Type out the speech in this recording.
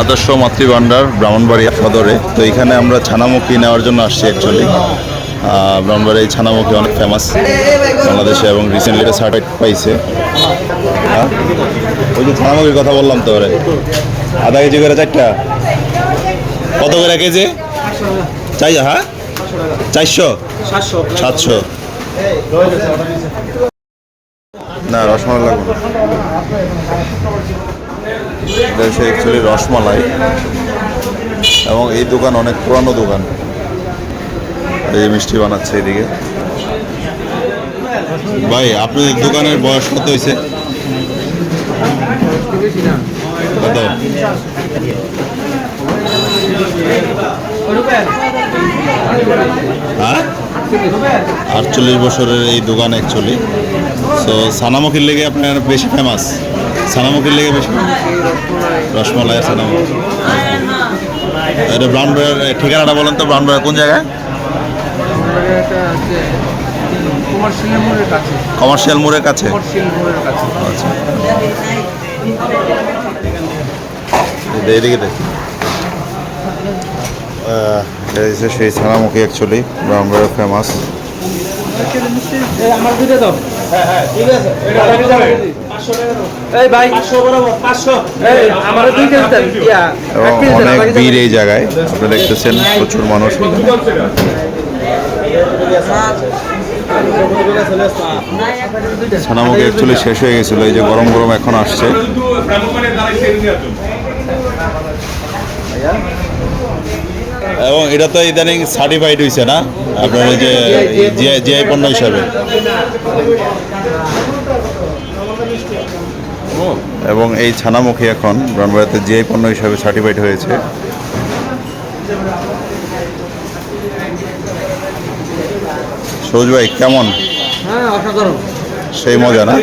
আদর্শ মাতৃভান্ডার ব্রাহ্মণবাড়িয়া সদরে। তো এখানে আমরা ছানামুখী নেওয়ার জন্য আসছি অ্যাকচুয়ালি। ব্রাহ্মণবাড়িয়া এই ছানামুখী অনেক ফেমাস বাংলাদেশে এবং রিসেন্টলি এটা সার্টিফাইড পাইছে। ওই যে ছানামুখীর কথা বললাম তো ওরে, আধা কেজি করে 4টা, কত করে কেজি? চাই, হ্যাঁ 400 700 না, রসমালাই লাগবে এটা হচ্ছে অ্যাকচুয়ালি রসমালাই। এবং এই দোকান অনেক পুরানো দোকান, এই মিষ্টি বানাচ্ছে এদিকে। ভাই আপনাদের দোকানের বয়স কত হয়েছে? কত? হ্যাঁ 48 বছরের এই দোকান অ্যাকচুয়ালি। সো ছানামুখীর লেগে আপনার বেশি ফেমাস, ছানামুখীর লেগে বেশি রসমালাই আর ছানামুখী। এটা ব্রাহ্মণবাড়িয়ার ঠিকানাটা বলেন তো, ব্রাহ্মণবাড়িয়া কোন জায়গায়? কমার্শিয়াল মোড়ের কাছে। আচ্ছা এদিকে সেই ছানামুখী অ্যাকচুয়ালি ব্রাহ্মণবাড়িয়া ফেমাস। এবং অনেক ভিড় এই জায়গায়, আপনারা দেখতেছেন প্রচুর মানুষ। ছানামুখী অ্যাকচুয়ালি শেষ হয়ে গেছিল, এই যে গরম গরম এখন আসছে। এবং এটা তো ইদানিং সার্টিফাইড হয়েছে না আপনার, ওই যে জিআই পণ্য হিসাবে। এবং এই ছানামুখী এখন ব্রাহ্মণবাড়িয়াতে জিআই পণ্য হিসাবে সার্টিফাইড হয়েছে। সবুজ ভাই কেমন? হ্যাঁ অসাধারণ, সেই মজা না?